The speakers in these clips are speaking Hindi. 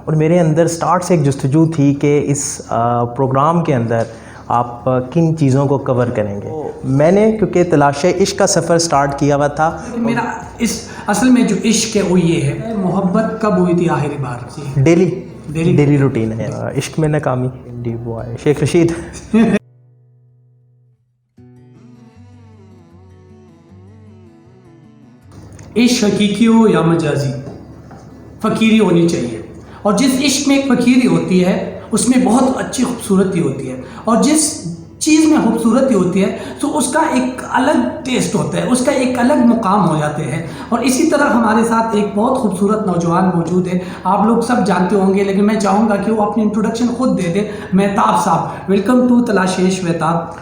और मेरे अंदर स्टार्ट से एक जस्तजू थी कि इस प्रोग्राम के अंदर आप किन चीज़ों को कवर करेंगे। मैंने क्योंकि तलाशे इश्क का सफ़र स्टार्ट किया हुआ था। मेरा इस असल में जो इश्क है वो ये है, मोहब्बत कब हुई थी आखिरी बार? डेली रूटीन है। इश्क में नाकामी, वो है शेख रशीद। इश्क हकीकी हो या मजाजी, फ़कीरी होनी चाहिए। और जिस इश्क में एक फ़कीरी होती है उसमें बहुत अच्छी खूबसूरती होती है, और जिस चीज़ में खूबसूरती होती है तो उसका एक अलग टेस्ट होता है, उसका एक अलग मुकाम हो जाते हैं। और इसी तरह हमारे साथ एक बहुत खूबसूरत नौजवान मौजूद है, आप लोग सब जानते होंगे, लेकिन मैं चाहूँगा कि वो अपनी इंट्रोडक्शन खुद दे दे। मेहताब साहब, वेलकम टू तलाशेश मेहताब।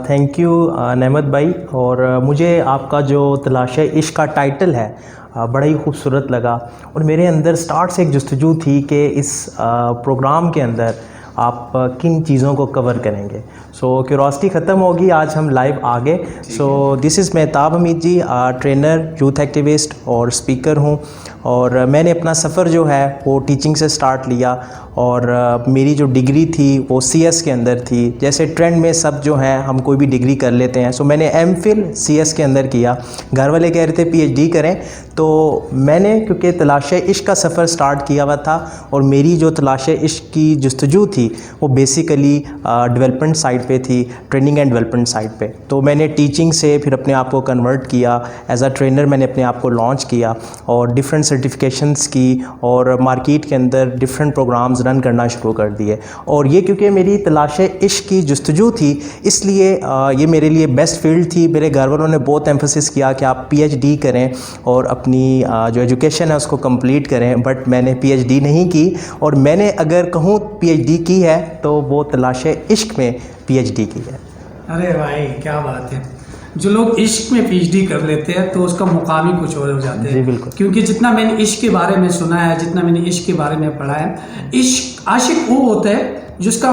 थैंक यू नेमत भाई। और मुझे आपका जो तलाशे इश्क का टाइटल है बड़ा ही खूबसूरत लगा, और मेरे अंदर स्टार्ट से एक जस्तजू थी कि इस प्रोग्राम के अंदर आप किन चीज़ों को कवर करेंगे। सो क्यूरोसिटी ख़त्म होगी, आज हम लाइव आ गए। So this is Mehtab Hamid ji, trainer, youth activist और स्पीकर हूँ। और मैंने अपना सफ़र जो है वो टीचिंग से स्टार्ट लिया, और मेरी जो डिग्री थी वो CS के अंदर थी। जैसे ट्रेंड में सब जो हैं हम कोई भी डिग्री कर लेते हैं, सो मैंने MPhil CS के अंदर किया। घर वाले कह रहे थे PhD करें, तो मैंने क्योंकि तलाशे इश्क का सफ़र स्टार्ट किया हुआ था, और मेरी जो तलाशे इश्क की जस्तजू थी वो बेसिकली डेवलपमेंट साइड पे थी, ट्रेनिंग एंड डेवलपमेंट साइड पे। तो मैंने टीचिंग से फिर अपने आप को कन्वर्ट किया, एज अ ट्रेनर मैंने अपने आप को लॉन्च किया, और डिफरेंट सर्टिफिकेशंस की, और मार्केट के अंदर डिफरेंट प्रोग्राम्स रन करना शुरू कर दिए। और ये क्योंकि मेरी तलाशे इश्क की जस्तजू थी, इसलिए ये मेरे लिए बेस्ट फील्ड थी। मेरे घर वालों ने बहुत एम्फोसिस किया कि आप PhD करें और अपनी जो एजुकेशन है उसको कंप्लीट करें, बट मैंने PhD नहीं की। और मैंने अगर कहूँ PhD की है तो वो तलाशे इश्क में PhD की है। अरे भाई क्या बात है! जो लोग इश्क में PhD कर लेते हैं तो उसका मुकाम ही कुछ और हो जाते हैं। जी बिल्कुल। क्योंकि जितना मैंने इश्क के बारे में सुना है, जितना मैंने इश्क के बारे में पढ़ा है, इश्क आशिक वो होता है जिसका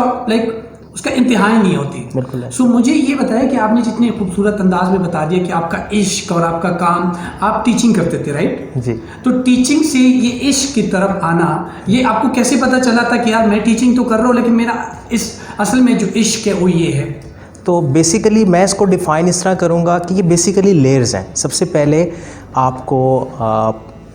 उसका इंतहा ही नहीं होती। बिल्कुल। सो मुझे ये बताया कि आपने जितने खूबसूरत अंदाज में बता दिया कि आपका इश्क और आपका काम, आप टीचिंग करते थे, राइट? जी। तो टीचिंग से ये इश्क की तरफ आना, ये आपको कैसे पता चला था कि यार मैं टीचिंग तो कर रहा हूँ लेकिन मेरा इस असल में जो इश्क है वो ये है? तो बेसिकली मैं इसको डिफ़ाइन इस तरह करूँगा कि ये बेसिकली लेयर्स हैं। सबसे पहले आपको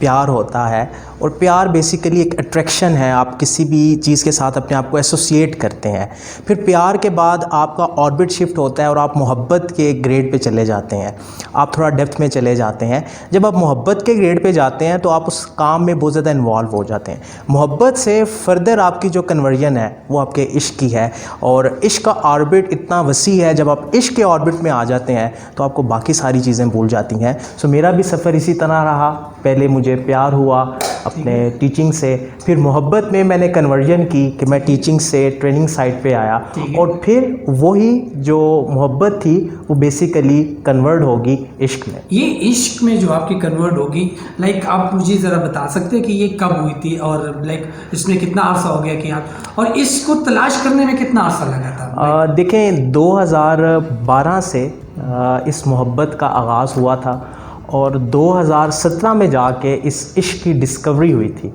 प्यार होता है, और प्यार बेसिकली एक अट्रैक्शन है, आप किसी भी चीज़ के साथ अपने आप को एसोसिएट करते हैं। फिर प्यार के बाद आपका ऑर्बिट शिफ्ट होता है और आप मोहब्बत के ग्रेड पे चले जाते हैं, आप थोड़ा डेप्थ में चले जाते हैं। जब आप मोहब्बत के ग्रेड पे जाते हैं तो आप उस काम में बहुत ज़्यादा इन्वॉल्व हो जाते हैं। मोहब्बत से फर्दर आपकी जो कन्वर्जन है वो आपके इश्क की है, और इश्क का ऑर्बिट इतना वसी है, जब आप इश्क के ऑर्बिट में आ जाते हैं तो आपको बाकी सारी चीज़ें भूल जाती हैं। सो मेरा भी सफ़र इसी तरह रहा। पहले मुझे प्यार हुआ अपने टीचिंग से, फिर मोहब्बत में मैंने कन्वर्जन की कि मैं टीचिंग से ट्रेनिंग साइड पे आया, और फिर वही जो मोहब्बत थी वो बेसिकली कन्वर्ट होगी इश्क में। ये इश्क में जो आपकी कन्वर्ट होगी, आप मुझे ज़रा बता सकते हैं कि ये कब हुई थी, और इसमें कितना अरसा हो गया कि आप, और इसको तलाश करने में कितना अरसा लगा था? देखें, 2012 से इस मोहब्बत का आगाज़ हुआ था, और 2017 में जाके इस इश्क की डिस्कवरी हुई थी।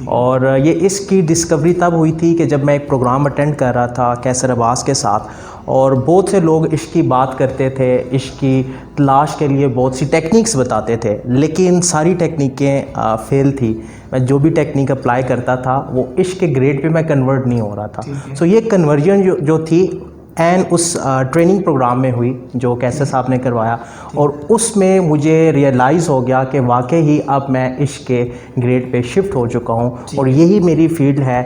और ये इश्क की डिस्कवरी तब हुई थी कि जब मैं एक प्रोग्राम अटेंड कर रहा था कैसर अब्बास के साथ, और बहुत से लोग इश्क की बात करते थे, इश्क की तलाश के लिए बहुत सी टेक्निक्स बताते थे, लेकिन सारी टेक्निकें फेल थी। मैं जो भी टेक्निक अप्लाई करता था वो इश्क के ग्रेड पे मैं कन्वर्ट नहीं हो रहा था। सो ये कन्वर्जन जो थी एंड उस ट्रेनिंग प्रोग्राम में हुई जो कैसर साहब ने करवाया, और उसमें मुझे रियलाइज़ हो गया कि वाकई ही अब मैं इश्क के ग्रेड पे शिफ्ट हो चुका हूँ, और यही मेरी फील्ड है।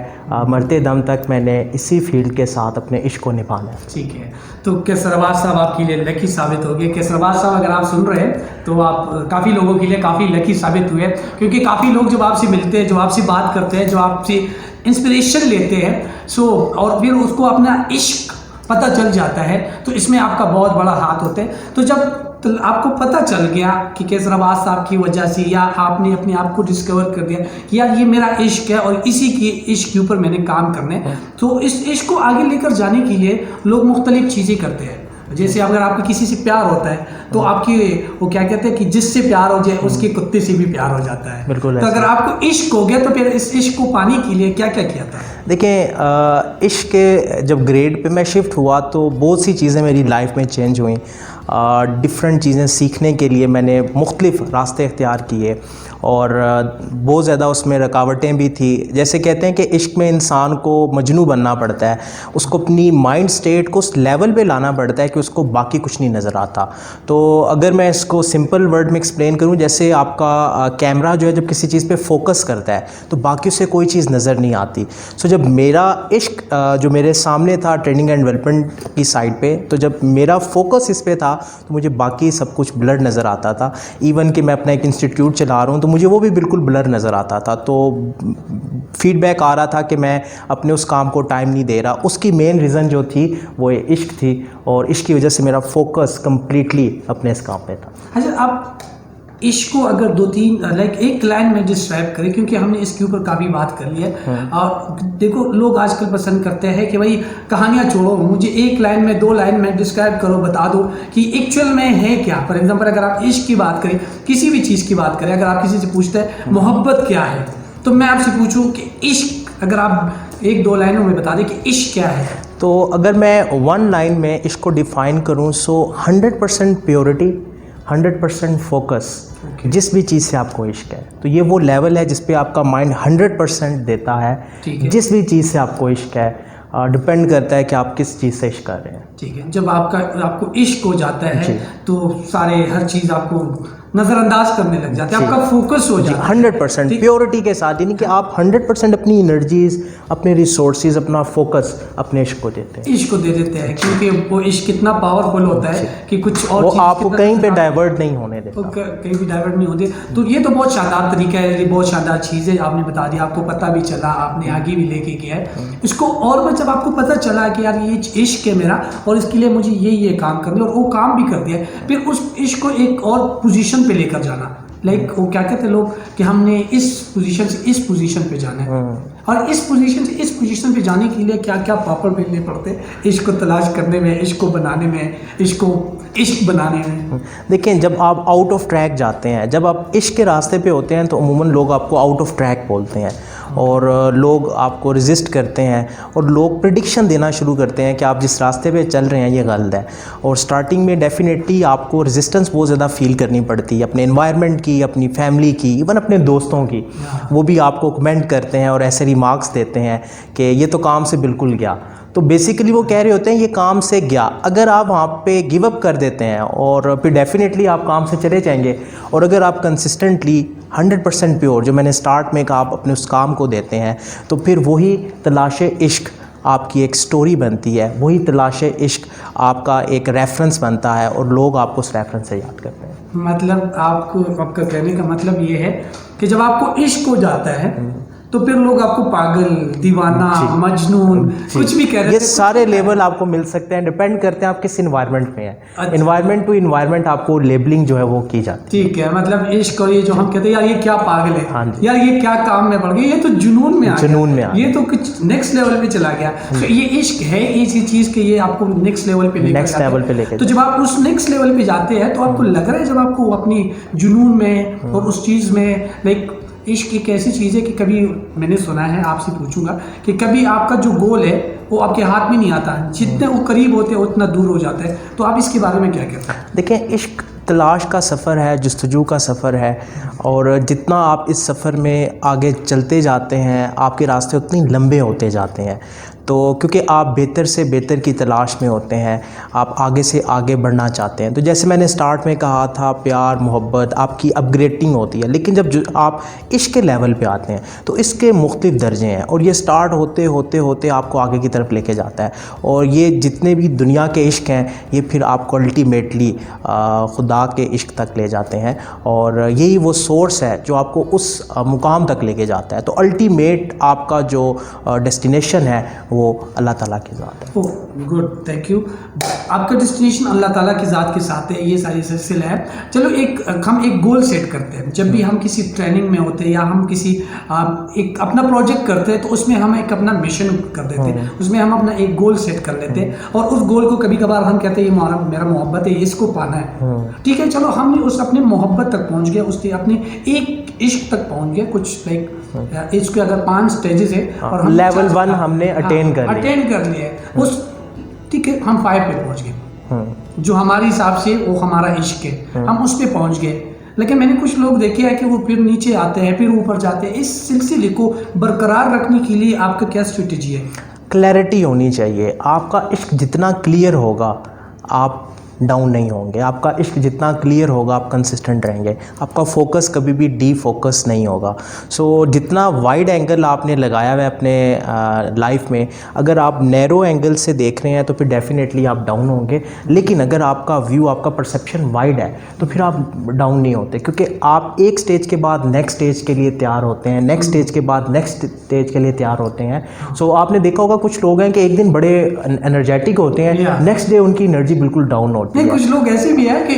मरते दम तक मैंने इसी फील्ड के साथ अपने इश्क को निभाना है। ठीक है, तो कैसर अब्बास साहब आपके लिए लकी साबित हो गए। कैसर अब्बास साहब अगर आप सुन रहे हैं तो आप काफ़ी लोगों के लिए काफ़ी लकी साबित हुए, क्योंकि काफ़ी लोग जब आपसे मिलते हैं, जो आपसे बात करते हैं, जो आपसे इंस्पिरेशन लेते हैं, और फिर उसको अपना इश्क पता चल जाता है, तो इसमें आपका बहुत बड़ा हाथ होता है। तो जब आपको पता चल गया कि कैसर अब्बास साहब की वजह से, या आपने अपने आप को डिस्कवर कर दिया कि यार ये मेरा इश्क है और इसी के इश्क के ऊपर मैंने काम करना है, तो इस इश्क को आगे लेकर जाने के लिए लोग मुख्तलिफ चीज़ें करते हैं। जैसे अगर आपको किसी से प्यार होता है तो आपकी वो क्या कहते हैं कि जिससे प्यार हो जाए उसके कुत्ते से भी प्यार हो जाता है। बिल्कुल तो अगर आपको इश्क हो गया तो फिर इस इश्क को पाने के लिए क्या क्या किया था? देखिए, इश्क के जब ग्रेड पे मैं शिफ्ट हुआ तो बहुत सी चीज़ें मेरी लाइफ में चेंज हुई। डिफरेंट चीज़ें सीखने के लिए मैंने मुख्तलिफ रास्ते इख्तियार किए और बहुत ज़्यादा उसमें रुकावटें भी थी। जैसे कहते हैं कि इश्क में इंसान को मजनू बनना पड़ता है, उसको अपनी माइंड स्टेट को उस लेवल पे लाना पड़ता है कि उसको बाकी कुछ नहीं नज़र आता। तो अगर मैं इसको सिंपल वर्ड में एक्सप्लेन करूं, जैसे आपका कैमरा जो है जब किसी चीज़ पे फोकस करता है तो बाकी उससे कोई चीज़ नज़र नहीं आती। सो जब मेरा इश्क जो मेरे सामने था ट्रेनिंग एंड डेवलपमेंट की साइड पे, तो जब मेरा फोकस इस पे था तो मुझे बाकी सब कुछ ब्लर नज़र आता था। इवन कि मैं अपना एक इंस्टीट्यूट चला रहा हूँ तो मुझे वो भी बिल्कुल ब्लर नज़र आता था। तो फीडबैक आ रहा था कि मैं अपने उस काम को टाइम नहीं दे रहा। उसकी मेन रीज़न जो थी वो ये इश्क थी और इश्क की वजह से मेरा फोकस कम्प्लीटली अपने इस काम पे था। अच्छा, आप इश्क को अगर दो तीन लाइक एक लाइन में डिस्क्राइब करें, क्योंकि हमने इसके ऊपर काफ़ी बात कर ली है। और देखो लोग आजकल पसंद करते हैं कि भाई कहानियाँ छोड़ो, मुझे एक लाइन में 2 लाइन में डिस्क्राइब करो, बता दो कि एक्चुअल में है क्या। फॉर एग्जांपल अगर आप इश्क की बात करें, किसी भी चीज़ की बात करें, अगर आप किसी से पूछते हैं मोहब्बत क्या है, तो मैं आपसे पूछूं कि इश्क, अगर आप 1-2 लाइनों में बता दें कि इश्क क्या है। तो अगर मैं 1 लाइन में इश्क को डिफ़ाइन करूँ, सो 100% प्योरिटी, 100% फोकस। जिस भी चीज़ से आपको इश्क है तो ये वो लेवल है जिस पे आपका माइंड 100% देता है। जिस भी चीज़ से आपको इश्क है, डिपेंड करता है कि आप किस चीज़ से इश्क कर रहे हैं। ठीक है, जब आपको इश्क हो जाता है तो सारे हर चीज़ आपको नज़रअंदाज करने लग जाते हैं, आपका फोकस हो जाता है 100% प्योरिटी के साथ, यानी कि आप 100% अपनी एनर्जीज, अपने रिसोर्सेज, अपना फोकस अपने इश्क को देते हैं, इश्क को दे देते हैं। क्योंकि वो इश्क कितना पावरफुल होता है कि कुछ और वो आपको कहीं पे डाइवर्ट नहीं होने देता, कहीं भी डाइवर्ट नहीं होते। तो ये तो बहुत शानदार तरीका है, ये बहुत शानदार चीज़ है, आपने बता दिया, आपको पता भी चला, आपने आगे भी लेके गया है इसको। और जब आपको पता चला कि यार ये इश्क है मेरा और इसके लिए मुझे ये काम करना है और वो काम भी कर दिया, फिर उस इश्क को एक और पोजीशन पे लेकर जाना। लाइक वो क्या कहते हैं लोग कि हमने इस पोजीशन से इस पोजीशन पे जाना है, और इस पोजीशन से इस पोजीशन पे जाने के लिए क्या क्या पापड़ बेलने पड़ते हैं इश्क को तलाश करने में, इश्क को बनाने में, इश्क को इश्क बनाने में। देखिए, जब आप आउट ऑफ ट्रैक जाते हैं, जब आप इश्क के रास्ते पे होते हैं तो अमूमन लोग आपको आउट ऑफ ट्रैक बोलते हैं और लोग आपको रेजिस्ट करते हैं और लोग प्रेडिक्शन देना शुरू करते हैं कि आप जिस रास्ते पे चल रहे हैं ये गलत है। और स्टार्टिंग में डेफिनेटली आपको रेजिस्टेंस बहुत ज़्यादा फील करनी पड़ती है, अपने एनवायरनमेंट की, अपनी फैमिली की, इवन अपने दोस्तों की। वो भी आपको कमेंट करते हैं और ऐसे रिमार्क्स देते हैं कि ये तो काम से बिल्कुल गया। तो बेसिकली वो कह रहे होते हैं ये काम से गया। अगर आप वहाँ पे गिव अप कर देते हैं और फिर डेफिनेटली आप काम से चले जाएंगे। और अगर आप कंसिस्टेंटली 100% प्योर, जो मैंने स्टार्ट में कहा, आप अपने उस काम को देते हैं तो फिर वही तलाशे इश्क आपकी एक स्टोरी बनती है, वही तलाशे इश्क आपका एक रेफरेंस बनता है और लोग आपको उस रेफरेंस से याद करते हैं। मतलब आपका कहने का मतलब ये है कि जब आपको इश्क हो जाता है तो फिर लोग आपको पागल, दीवाना, मजनून कुछ भी कह रहे हैं। ये सारे लेवल आपको मिल सकते हैं, डिपेंड करते हैं आप किस इन्वायरमेंट में हैं। अच्छा। इन्वायरमेंट टू इन्वायरमेंट आपको लेबलिंग जो है वो की जाती है। ठीक है, मतलब इश्क और ये जो हम कहते हैं यार ये क्या पागल है, हाँ जी, यार ये क्या काम में पड़ गया, ये तो जुनून में आ गया, जुनून में आ ये तो कुछ नेक्स्ट लेवल पे चला गया। तो ये इश्क है ऐसी चीज के ये आपको नेक्स्ट लेवल पे लेकर, तो जब आप उस नेक्स्ट लेवल पे जाते हैं तो आपको लग रहा है जब आपको अपनी जुनून में और उस चीज में, लाइक इश्क एक ऐसी चीज़ है कि कभी मैंने सुना है, आपसे पूछूंगा कि कभी आपका जो गोल है वो आपके हाथ में नहीं आता, जितने वो करीब होते हैं उतना दूर हो जाता है। तो आप इसके बारे में क्या कहते हैं? देखिए, इश्क तलाश का सफ़र है, जस्तजू का सफ़र है और जितना आप इस सफ़र में आगे चलते जाते हैं आपके रास्ते उतने लंबे होते जाते हैं। तो क्योंकि आप बेहतर से बेहतर की तलाश में होते हैं, आप आगे से आगे बढ़ना चाहते हैं। तो जैसे मैंने स्टार्ट में कहा था, प्यार मोहब्बत आपकी अपग्रेडिंग होती है, लेकिन जब आप इश्क के लेवल पे आते हैं तो इसके मुख्तलिफ दर्जे हैं और ये स्टार्ट होते होते होते आपको आगे की तरफ लेके जाता है। और ये जितने भी दुनिया के इश्क हैं ये फिर आपको अल्टीमेटली खुदा के इश्क तक ले जाते हैं और यही वो सोर्स है जो आपको उस मुकाम तक लेके जाता है। तो अल्टीमेट आपका जो डेस्टिनेशन है वो अल्लाह ताला की ज़ात है। Oh good, thank you. आपका डेस्टिनेशन अल्लाह ताला की ज़ात के साथ है, ये सारी सिलसिला है। चलो हम एक गोल सेट करते हैं। जब भी हम किसी ट्रेनिंग में होते हैं या हम किसी एक अपना प्रोजेक्ट करते हैं तो उसमें हम एक अपना मिशन कर देते हैं, उसमें हम अपना एक गोल सेट कर लेते हैं और उस गोल को कभी कभार हम कहते हैं ये मेरा मोहब्बत है, इसको पाना है। ठीक है, चलो हमने उस अपने मोहब्बत तक पहुंच गए, उसके अपने एक इश्क तक पहुंच गए। कुछ लाइक इसके अगर 5 स्टेजेस है और हम लेवल 1 हमने अटेन कर लिया है उस, ठीक है, हम 5 पे पहुंच गए जो हमारे हिसाब से वो हमारा इश्क है, हम उस पे पहुंच गए। लेकिन मैंने कुछ लोग देखे हैं कि वो फिर नीचे आते हैं, फिर ऊपर जाते हैं। इस सिलसिले को बरकरार रखने के लिए आपका क्या स्ट्रेटजी है? क्लैरिटी होनी चाहिए। आपका इश्क जितना क्लियर होगा आप डाउन नहीं होंगे, आपका इश्क जितना क्लियर होगा आप कंसिस्टेंट रहेंगे, आपका फोकस कभी भी डी फोकस नहीं होगा। सो जितना वाइड एंगल आपने लगाया हुआ है अपने लाइफ में, अगर आप नैरो एंगल से देख रहे हैं तो फिर डेफिनेटली आप डाउन होंगे। लेकिन अगर आपका व्यू, आपका परसेप्शन वाइड है तो फिर आप डाउन नहीं होते, क्योंकि आप एक स्टेज के बाद नेक्स्ट स्टेज के लिए तैयार होते हैं, नेक्स्ट स्टेज के बाद नेक्स्ट स्टेज के लिए तैयार होते हैं। सो आपने देखा होगा कुछ लोग हैं कि एक दिन बड़े एनर्जेटिक होते हैं, नेक्स्ट डे उनकी एनर्जी बिल्कुल डाउन होती नहीं, कुछ लोग ऐसे भी है कि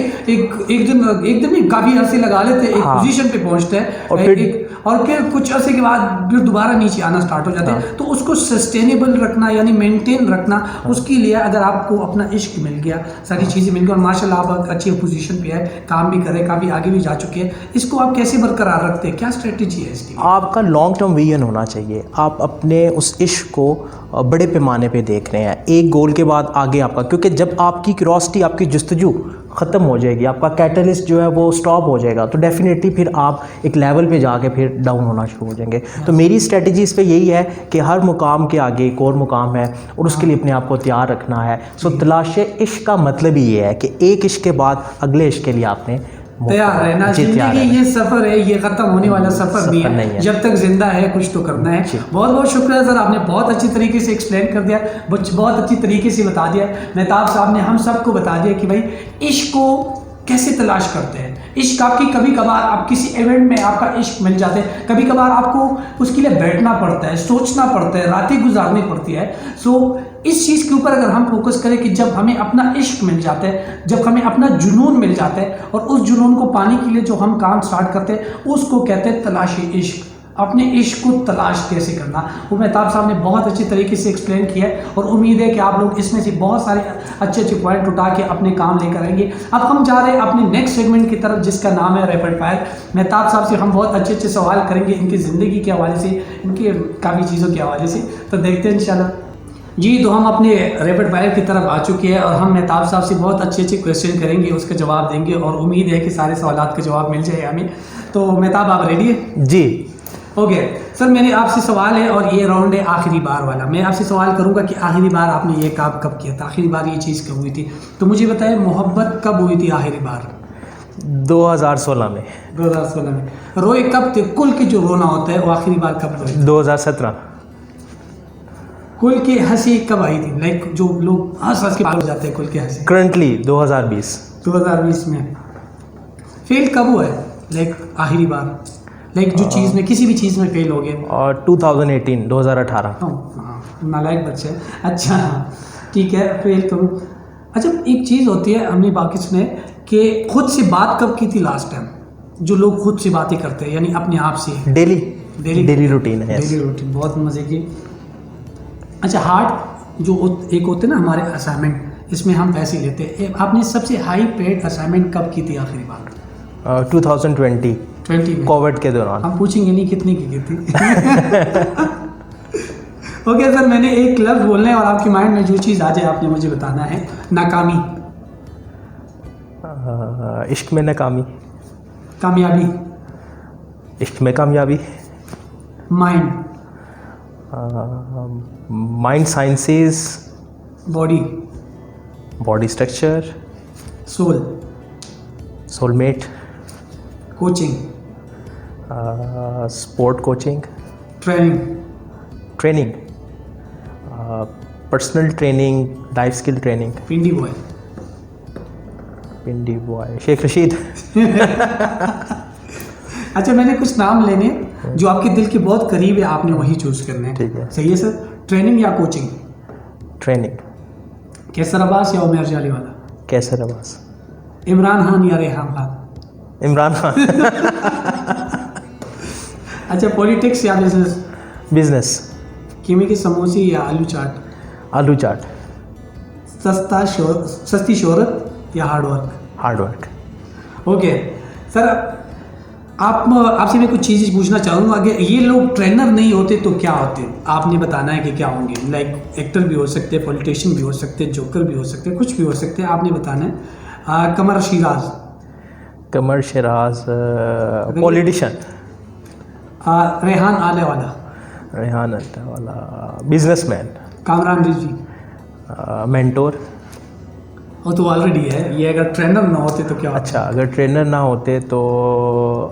एक दिन ही काफी अरसे लगा लेते हैं, एक पोजीशन पे पहुंचते हैं और फिर कुछ अरसे के बाद फिर दोबारा नीचे आना स्टार्ट हो जाते हैं। तो उसको सस्टेनेबल रखना यानी मेंटेन रखना, उसके लिए अगर आपको अपना इश्क मिल गया, सारी चीज़ें मिल गई और माशाल्लाह आप अच्छी पोजीशन पे है, काम भी कर रहे हैं, काफ़ी आगे भी जा चुके हैं, इसको आप कैसे बरकरार रखते हैं? क्या स्ट्रेटजी है इसकी? आपका लॉन्ग टर्म विजन होना चाहिए। आप अपने उस इश्क को बड़े पैमाने पे देख रहे हैं, एक गोल के बाद आगे आपका, क्योंकि जब आपकी क्यूरोसिटी, आपकी जस्तजू ख़त्म हो जाएगी, आपका कैटलिस्ट जो है वो स्टॉप हो जाएगा, तो डेफिनेटली फिर आप एक लेवल पे जाके फिर डाउन होना शुरू हो जाएंगे। तो मेरी स्ट्रेटजी इस पे यही है कि हर मुकाम के आगे एक और मुकाम है और उसके लिए अपने आप को तैयार रखना है। सो तलाश इश्क का मतलब ही ये है कि एक इश्क के बाद अगले इश्क के लिए आपने तैयार रहना। जिंदगी ये सफ़र है, ये ख़त्म होने वाला सफ़र नहीं है, जब तक जिंदा है कुछ तो करना है। बहुत बहुत शुक्रिया सर, आपने बहुत अच्छी तरीके से एक्सप्लेन कर दिया, बहुत अच्छी तरीके से बता दिया। मेहताब साहब ने हम सबको बता दिया कि भाई इश्क को कैसे तलाश करते हैं। इश्क आपकी, कभी कभार आप किसी इवेंट में आपका इश्क मिल जाते हैं, कभी कभार आपको उसके लिए बैठना पड़ता है, सोचना पड़ता है, रातें गुजारनी पड़ती है। सो इस चीज़ के ऊपर अगर हम फोकस करें कि जब हमें अपना इश्क मिल जाता है, जब हमें अपना जुनून मिल जाता है और उस जुनून को पाने के लिए जो हम काम स्टार्ट करते हैं उसको कहते हैं तलाशी इश्क। अपने इश्क को तलाश कैसे करना, वो मेहताब साहब ने बहुत अच्छी तरीके से एक्सप्लेन किया है और उम्मीद है कि आप लोग इसमें से बहुत सारे अच्छे अच्छे पॉइंट उठा के अपने काम लेकर आएंगे। अब हम जा रहे हैं अपने नेक्स्ट सेगमेंट की तरफ जिसका नाम है रैपिड फायर। मेहताब साहब से हम बहुत अच्छे अच्छे सवाल करेंगे इनकी ज़िंदगी के हवाले से, इनके काफ़ी चीज़ों के हवाले से, तो देखते हैं इंशाल्लाह जी। तो हम अपने रैपिड फायर की तरफ आ चुके हैं और हम मेहताब साहब से बहुत अच्छे अच्छे क्वेश्चन करेंगे, उसके जवाब देंगे और उम्मीद है कि सारे सवालात के जवाब मिल जाए हमें। तो मेहताब आप रेडी है? जी ओके सर, मेरे आपसे सवाल है और ये राउंड है आखिरी बार वाला। मैं आपसे सवाल करूंगा कि आखिरी बार आपने ये काम कब किया था, आखिरी बार ये चीज़ कब हुई थी? तो मुझे बताएं मोहब्बत कब हुई थी आखिरी बार? 2016 में। 2016 में। रोए कब थे? कुल के जो रोना होता है वो आखिरी बार कब रोए? 2017। कुल की हंसी कब आई थी? लाइक जो लोग हंस हंस के पागल हो जाते हैं, कुल की हंसी? करंटली 2020। 2020 में। फेल कब हुआ है लाइक आखिरी बार? लाइक जो चीज़ में, किसी भी चीज़ में फेल हो गए? और 2018 2018। नालायक बच्चे। अच्छा ठीक है, फेल करूँ। अच्छा एक चीज़ होती है, हमने बाकी सुने कि खुद से बात कब की थी लास्ट टाइम? जो लोग खुद से बातें करते हैं यानी अपने आप से, डेली रूटीन है। डेली रूटीन बहुत मज़े की। अच्छा हार्ड जो एक होते हैं ना हमारे असाइनमेंट, इसमें हम पैसे लेते हैं, आपने सबसे हाई पेड असाइनमेंट कब की थी आखिरी बार? 2020 में, कोविड के दौरान। हम पूछेंगे नहीं कितने की थी। ओके सर, मैंने एक लफ्ज़ बोलना है और आपके माइंड में जो चीज़ आ जाए आपने मुझे बताना है। नाकामी। इश्क में नाकामी। कामयाबी। इश्क में कामयाबी। Mind. Mind sciences. Body structure. Soul. Soulmate. Coaching. Sport coaching. Training. Personal training, life skill training. Pindi boy. Sheikh Rashid. अच्छा मैंने कुछ नाम लेने जो आपके दिल के बहुत करीब है आपने वही चूज़ करना है। ठीक है। सही है सर। ट्रेनिंग या कोचिंग? ट्रेनिंग। कैसर अब्बास या उमर जालीवाला? कैसर अब्बास। इमरान खान या रेहान खान? इमरान खान। अच्छा, पॉलिटिक्स या बिजनेस? बिजनेस। कीमे की समोसे या आलू चाट? आलू चाट। सस्ती शोहरत या hard work? Hard work. Okay sir, आपसे मैं कुछ चीज़ें पूछना चाहूँगा। अगर ये लोग ट्रेनर नहीं होते तो क्या होते? आपने बताना है कि क्या होंगे। लाइक एक्टर भी हो सकते हैं, पॉलिटिशियन भी हो सकते हैं, जोकर भी हो सकते हैं, कुछ भी हो सकते हैं, आपने बताना है। कमर शिराज? कमर शिराज पॉलिटिशियन। रेहान आले वाला? रेहान वाला बिजनेसमैन। कामरान रिजवी? मेंटोर। वो तो ऑलरेडी है। ये अगर ट्रेनर ना होते तो क्या होता? अच्छा, अगर ट्रेनर ना होते तो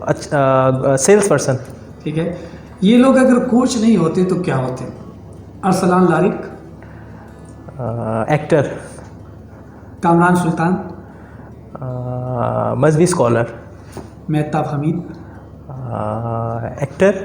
अच्छा सेल्स पर्सन। ठीक है। ये लोग अगर कोच नहीं होते तो क्या होते? अरसलान लारिक? एक्टर। कामरान सुल्तान? मजहबी scholar. Mehtab Hamid? Actor.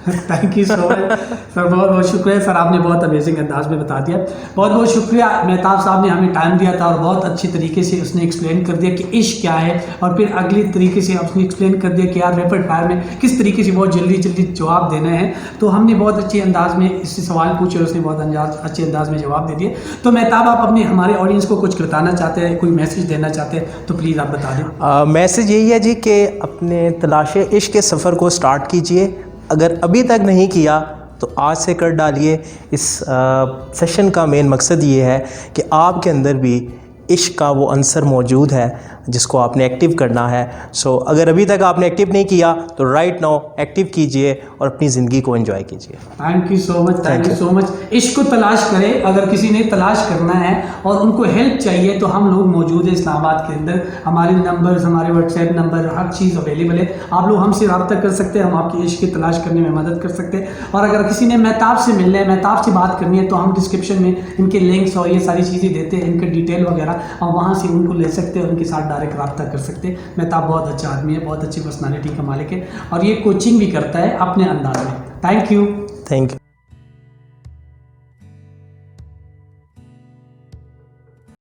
Thank you so much sir, बहुत बहुत शुक्रिया सर, आपने बहुत अमेजिंग अंदाज में बता दिया। बहुत बहुत शुक्रिया मेहताब साहब ने हमें टाइम दिया था और बहुत अच्छी तरीके से उसने एक्सप्लेन कर दिया कि इश्क क्या है, और फिर अगली तरीके से उसने एक्सप्लेन कर दिया कि यार रैपिड फायर में किस तरीके से बहुत जल्दी जल्दी जवाब देना है। तो हमने बहुत अच्छे अंदाज में इससे सवाल पूछे और उसने बहुत अच्छे अंदाज में जवाब दे दिए। तो मेहताब, आप अपने हमारे ऑडियंस को कुछ बताना चाहते हैं, कोई मैसेज देना चाहते हैं तो प्लीज़ आप बता दें। मैसेज यही है जी कि अपने तलाशे इश्क के सफ़र को स्टार्ट कीजिए। अगर अभी तक नहीं किया तो आज से कर डालिए। इस सेशन का मेन मकसद ये है कि आपके अंदर भी इश्क का वो अंसर मौजूद है जिसको आपने एक्टिव करना है। सो अगर अभी तक आपने एक्टिव नहीं किया तो राइट नाउ एक्टिव कीजिए और अपनी ज़िंदगी को एंजॉय कीजिए। Thank you so much, thank you so much. इश्क को तलाश करें। अगर किसी ने तलाश करना है और उनको हेल्प चाहिए तो हम लोग मौजूद हैं इस्लामाबाद के अंदर। हमारे नंबर्स, हमारे व्हाट्सएप नंबर, हर चीज़ अवेलेबल है। आप लोग हमसे रब्ता कर सकते हैं, हम आपकी इश्क की तलाश करने में मदद कर सकते हैं। और अगर किसी ने मेहताब से मिलना है, मेहताब से बात करनी है, तो हम डिस्क्रिप्शन में इनके लिंक्स और ये सारी चीज़ें देते हैं, इनके डिटेल वगैरह, और वहाँ से उनको ले सकते हैं, उनके साथ डायरेक्ट रब्ता कर सकते हैं। मेहताब बहुत अच्छा आदमी है, बहुत अच्छी पर्सनालिटी का मालिक है और ये कोचिंग भी करता है अपने अंदाज में। Thank you. Thank you.